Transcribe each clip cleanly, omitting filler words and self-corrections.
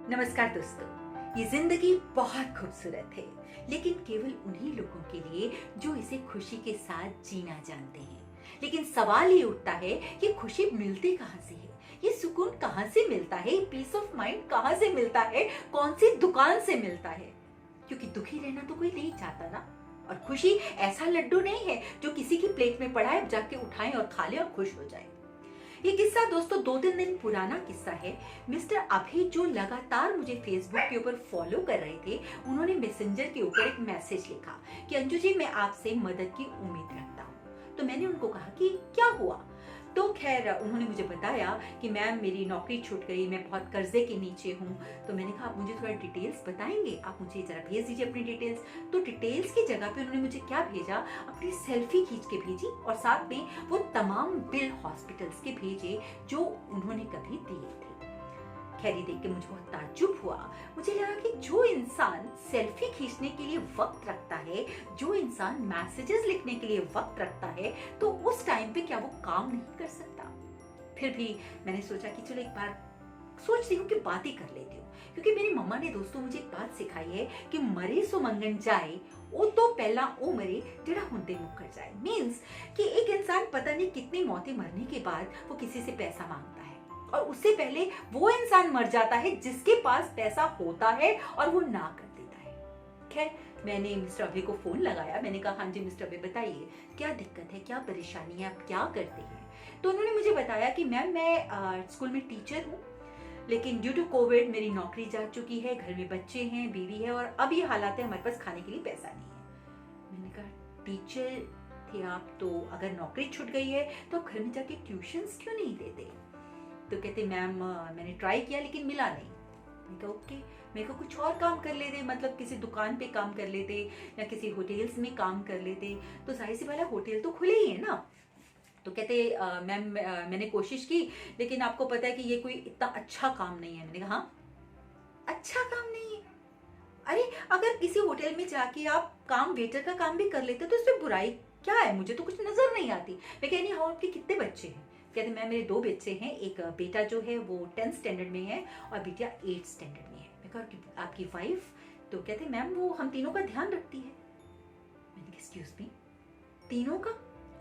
नमस्कार दोस्तों। ये जिंदगी बहुत खूबसूरत है, लेकिन केवल उन्हीं लोगों के लिए जो इसे खुशी के साथ जीना जानते हैं। लेकिन सवाल ये उठता है कि खुशी मिलती कहाँ से है, ये सुकून कहाँ से मिलता है, ये पीस ऑफ माइंड कहाँ से मिलता है, कौन सी दुकान से मिलता है। क्योंकि दुखी रहना तो कोई नहीं चाहता ना। और खुशी ऐसा लड्डू नहीं है जो किसी की प्लेट में पड़ा है, जाके उठाएं और खा लें और खुश हो जाए। ये किस्सा दोस्तों 2-3 दिन पुराना किस्सा है। मिस्टर अभि जो लगातार मुझे फेसबुक के ऊपर फॉलो कर रहे थे, उन्होंने मैसेंजर के ऊपर एक मैसेज लिखा कि अंजू जी, मैं आपसे मदद की उम्मीद रखता हूँ। तो मैंने उनको कहा कि क्या हुआ। तो खैर उन्होंने मुझे बताया कि मैम मेरी नौकरी छूट गई, मैं बहुत कर्जे के नीचे हूँ। तो मैंने कहा आप मुझे थोड़ा डिटेल्स बताएंगे, आप मुझे जरा भेज दीजिए अपनी डिटेल्स। तो डिटेल्स की जगह पे उन्होंने मुझे क्या भेजा, अपनी सेल्फी खींच के भेजी और साथ में वो तमाम बिल हॉस्पिटल्स के भेजे जो उन्होंने कभी दिए थे। खैर ये देख के मुझे बहुत ताज्जुब हुआ। मुझे लगा कि जो इंसान सेल्फी खींचने के लिए वक्त रखता है, जो इंसान मैसेजेस लिखने के लिए वक्त रखता है, तो उस टाइम पे क्या वो काम नहीं कर सकता। फिर भी मैंने सोचा कि चलो एक बार सोचती हूँ कि बात ही कर लेती हूँ। क्योंकि मेरी मम्मा ने दोस्तों मुझे एक बात सिखाई है कि मरे सो मंगन जाए, वो तो पहला ओ मरे जेड़ा हुंदे मुकर जाए। मीन्स कि एक इंसान पता नहीं कितनी मौतें मरने के बाद वो किसी से पैसा मांगता है, और उससे पहले वो इंसान मर जाता है जिसके पास पैसा होता है और वो ना कर देता है। खैर मैंने मिस्टर अभि को फोन लगाया। मैंने कहा हाँ जी मिस्टर अभि बताइए क्या दिक्कत है, क्या परेशानी है, आप क्या करते हैं। तो उन्होंने मुझे बताया कि मैम मैं स्कूल में टीचर हूँ, लेकिन ड्यू टू कोविड मेरी नौकरी जा चुकी है, घर में बच्चे हैं, बीवी है, और अब ये हालात है हमारे पास खाने के लिए पैसा नहीं है। मैंने कहा टीचर थे आप, तो अगर नौकरी छूट गई है तो घर में जाके ट्यूशंस क्यों नहीं देते। तो कहते मैम मैंने ट्राई किया लेकिन मिला नहीं। मैं कहा ओके, मेरे को कुछ और काम कर लेते, मतलब किसी दुकान पे काम कर लेते या किसी होटल्स में काम कर लेते। तो जाहिर सी बात है होटल तो खुले ही है ना। तो कहते मैम मैंने कोशिश की, लेकिन आपको पता है कि ये कोई इतना अच्छा काम नहीं है। मैंने कहा हाँ अच्छा काम नहीं है। अरे अगर किसी होटल में जाके आप काम वेटर का काम भी कर लेते तो इसमें बुराई क्या है, मुझे तो कुछ नजर नहीं आती। मैं कह रही हाँ आपके कितने बच्चे हैं। कहते मैम मेरे 2 बच्चे हैं, एक बेटा जो है वो 10th स्टैंडर्ड में है और बेटिया 8th स्टैंडर्ड में है। मैं कहा आपकी वाइफ। तो कहते मैम वो हम तीनों का ध्यान रखती है। मैंने कहा एक्सक्यूज मी, तीनों का?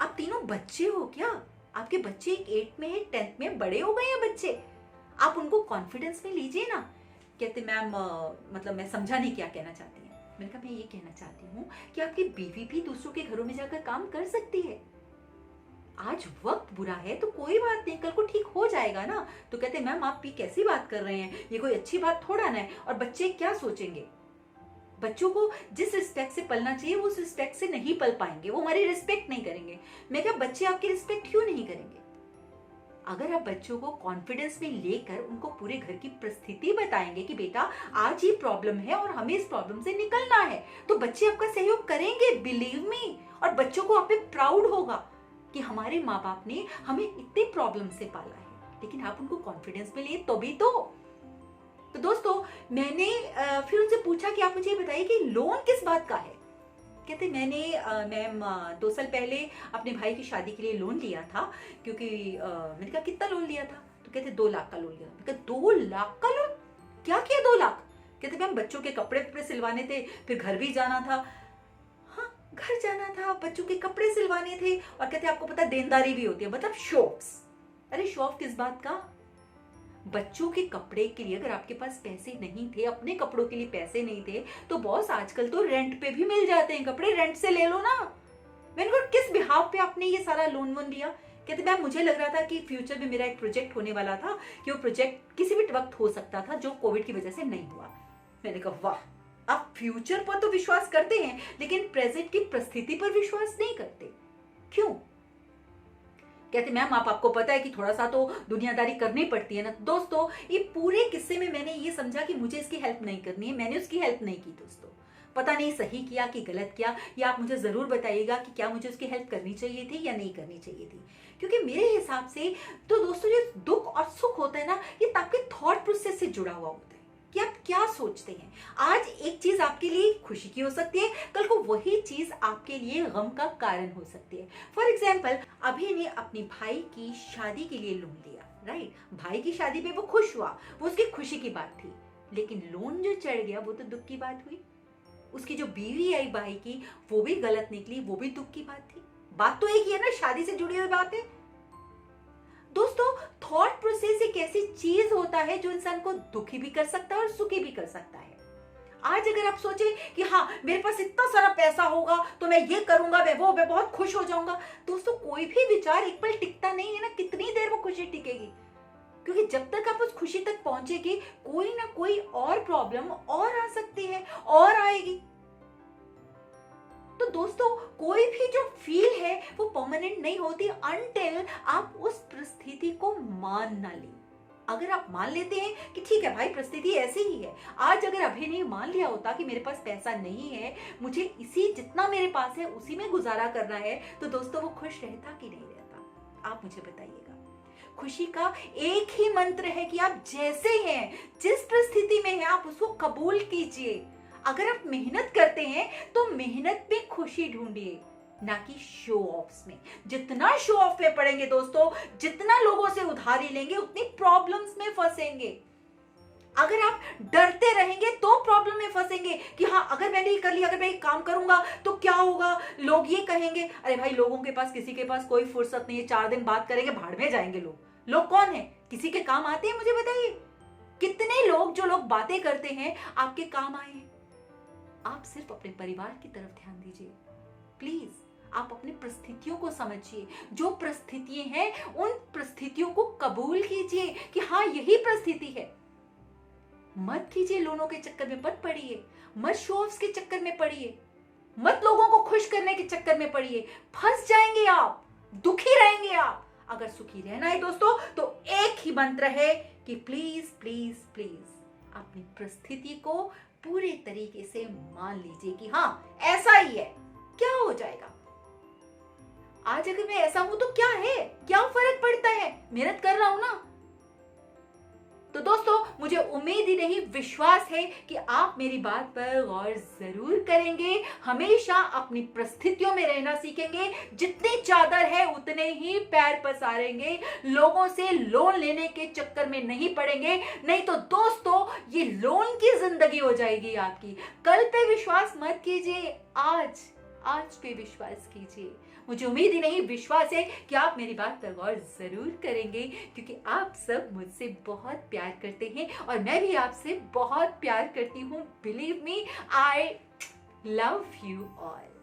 आप तीनों बच्चे हो क्या? आपके बच्चे एक 8th में है, 10th में, बड़े हो गए हैं बच्चे, आप उनको कॉन्फिडेंस में लीजिए ना। कहते मैम मतलब मैं समझा नहीं क्या कहना चाहती हैं। मैंने कहा मैं ये कहना चाहती हूँ कि आपकी बीवी भी दूसरों के घरों में जाकर काम कर सकती है। आज वक्त बुरा है तो कोई बात नहीं, कल को ठीक हो जाएगा ना। तो कहते मैम आप ये कैसी बात कर रहे हैं, ये कोई अच्छी बात थोड़ा ना है, और बच्चे क्या सोचेंगे। बच्चों को जिस रिस्पेक्ट से पलना चाहिए वो उस रिस्पेक्ट से नहीं पल पाएंगे, वो हमारी रिस्पेक्ट नहीं करेंगे। मैं क्या बच्चे आपकी रिस्पेक्ट क्यों नहीं करेंगे। अगर आप बच्चों को कॉन्फिडेंस में लेकर उनको पूरे घर की परिस्थिति बताएंगे कि बेटा आज ये प्रॉब्लम है और हमें इस प्रॉब्लम से निकलना है, तो बच्चे आपका सहयोग करेंगे, बिलीव मी। और बच्चों को आप पे प्राउड होगा कि हमारे माँ बाप ने हमें इतने प्रॉब्लम से पाला है। लेकिन आप उनको कॉन्फिडेंस में लिए तभी तो दोस्तों मैंने फिर उनसे पूछा कि आप मुझे ये बताइए कि लोन किस बात का है। कहते मैंने मैम 2 साल पहले अपने भाई की शादी के लिए लोन लिया था, क्योंकि मैंने कहा कितना लोन लिया था। तो कहते 2 लाख का लोन लिया। मैंने कहा 2 लाख का लोन, क्या किया 2 लाख। कहते मैम बच्चों के कपड़े सिलवाने थे, फिर घर भी जाना था। हाँ घर जाना था, बच्चों के कपड़े सिलवाने थे, और कहते आपको पता देनदारी भी होती है, मतलब शॉप्स। अरे शॉप किस बात का। बच्चों के कपड़े के लिए अगर आपके पास पैसे नहीं थे, अपने कपड़ों के लिए पैसे नहीं थे, तो बॉस आजकल तो रेंट पे भी मिल जाते हैं कपड़े, रेंट से ले लो ना। मैंने कहा किस बिहाफ पे आपने ये सारा लोन वोन लिया। कहते मैम मुझे लग रहा था कि फ्यूचर में मेरा एक प्रोजेक्ट होने वाला था, कि वो प्रोजेक्ट किसी भी वक्त हो सकता था, जो कोविड की वजह से नहीं हुआ। मैंने कहा वाह, आप फ्यूचर पर तो विश्वास करते हैं लेकिन प्रेजेंट की परिस्थिति पर विश्वास नहीं करते, क्यों। कहते मैम आपको पता है कि थोड़ा सा तो दुनियादारी करनी पड़ती है ना। दोस्तों ये पूरे किस्से में मैंने ये समझा कि मुझे इसकी हेल्प नहीं करनी है, मैंने उसकी हेल्प नहीं की। दोस्तों पता नहीं सही किया कि गलत किया, या आप मुझे जरूर बताइएगा कि क्या मुझे उसकी हेल्प करनी चाहिए थी या नहीं करनी चाहिए थी। क्योंकि मेरे हिसाब से तो दोस्तों जो दुख और सुख होता है ना, ये आपके थॉट प्रोसेस से जुड़ा हुआ होता है कि आप क्या सोचते हैं। आज एक चीज आपके लिए खुशी की हो सकती है, कल को वही चीज आपके लिए गम का कारण हो सकती है। फॉर एग्जाम्पल अभी ने अपने भाई की शादी के लिए लोन लिया, राइट। भाई की शादी पे वो खुश हुआ, वो उसकी खुशी की बात थी। लेकिन लोन जो चढ़ गया वो तो दुख की बात हुई। उसकी जो बीवी आई भाई की वो भी गलत निकली, वो भी दुख की बात थी। बात तो एक ही है ना, शादी से जुड़ी हुई बात है। दोस्तों, थॉट प्रोसेस एक ऐसी चीज होता है जो इंसान को दुखी भी कर सकता है और सुखी भी कर सकता है। आज अगर आप सोचें कि हाँ मेरे पास इतना सारा पैसा होगा तो मैं ये करूंगा, मैं बहुत खुश हो जाऊंगा, दोस्तों कोई भी विचार एक पल टिकता नहीं है ना। कितनी देर वो खुशी टिकेगी? क्योंकि जब तक आप उस खुशी तक पहुंचेगी कोई ना कोई और प्रॉब्लम और आ सकती है और आएगी। तो दोस्तों, कोई भी जो फील है वो परमानेंट नहीं होती अनटिल आप उस परिस्थिति को मान ना लें। अगर आप मान लेते हैं कि ठीक है भाई परिस्थिति ऐसी ही है, आज अगर अभी नहीं मान लिया होता कि मेरे पास पैसा नहीं है, मुझे इसी जितना मेरे पास है उसी में गुजारा करना है, तो दोस्तों वो खुश रहता कि नहीं रहता? आप मुझे बताइएगा। खुशी का एक ही मंत्र है कि आप जैसे हैं, जिस परिस्थिति में हैं, आप उसको कबूल कीजिए। अगर आप मेहनत करते हैं तो मेहनत में खुशी ढूंढिए, ना कि शो ऑफ्स में। जितना शो ऑफ में पड़ेंगे दोस्तों, जितना लोगों से उधारी लेंगे, उतनी प्रॉब्लम्स में फंसेंगे। अगर आप डरते रहेंगे तो प्रॉब्लम में फंसेंगे कि हाँ अगर मैंने ये कर लिया, अगर मैं एक काम करूंगा तो क्या होगा, लोग ये कहेंगे। अरे भाई, लोगों के पास किसी के पास कोई फुर्सत नहीं है, 4 दिन बात करेंगे भाड़ में जाएंगे लोग कौन है? किसी के काम आते हैं? मुझे बताइए कितने लोग जो लोग बातें करते हैं आपके काम आए हैं? आप सिर्फ अपने परिवार की तरफ ध्यान दीजिए प्लीज। आप अपनी परिस्थितियों को समझिए, जो परिस्थितियां हैं उन परिस्थितियों को कबूल कीजिए कि हाँ यही परिस्थिति है। मत कीजिए लोनों के चक्कर में, मत पड़िए, मत शो ऑफ्स के चक्कर में पड़िए, मत लोगों को खुश करने के चक्कर में पड़िए। फंस जाएंगे आप, दुखी रहेंगे आप। अगर सुखी रहना है दोस्तों तो एक ही मंत्र है कि प्लीज प्लीज प्लीज अपनी परिस्थिति को पूरे तरीके से मान लीजिए कि हाँ ऐसा ही है, क्या हो जाएगा। आज अगर मैं ऐसा हूं तो क्या है, क्या फर्क पड़ता है, मेहनत कर रहा हूं ना। तो दोस्तों, मुझे उम्मीद ही नहीं विश्वास है कि आप मेरी बात पर गौर जरूर करेंगे, हमेशा अपनी परिस्थितियों में रहना सीखेंगे। जितनी चादर है उतने ही पैर पसारेंगे, लोगों से लोन लेने के चक्कर में नहीं पड़ेंगे, नहीं तो दोस्तों ये लोन की जिंदगी हो जाएगी आपकी। कल पे विश्वास मत कीजिए, आज पे विश्वास कीजिए। मुझे उम्मीद ही नहीं विश्वास है कि आप मेरी बात पर गौर जरूर करेंगे, क्योंकि आप सब मुझसे बहुत प्यार करते हैं और मैं भी आपसे बहुत प्यार करती हूँ। Believe me, I love you all.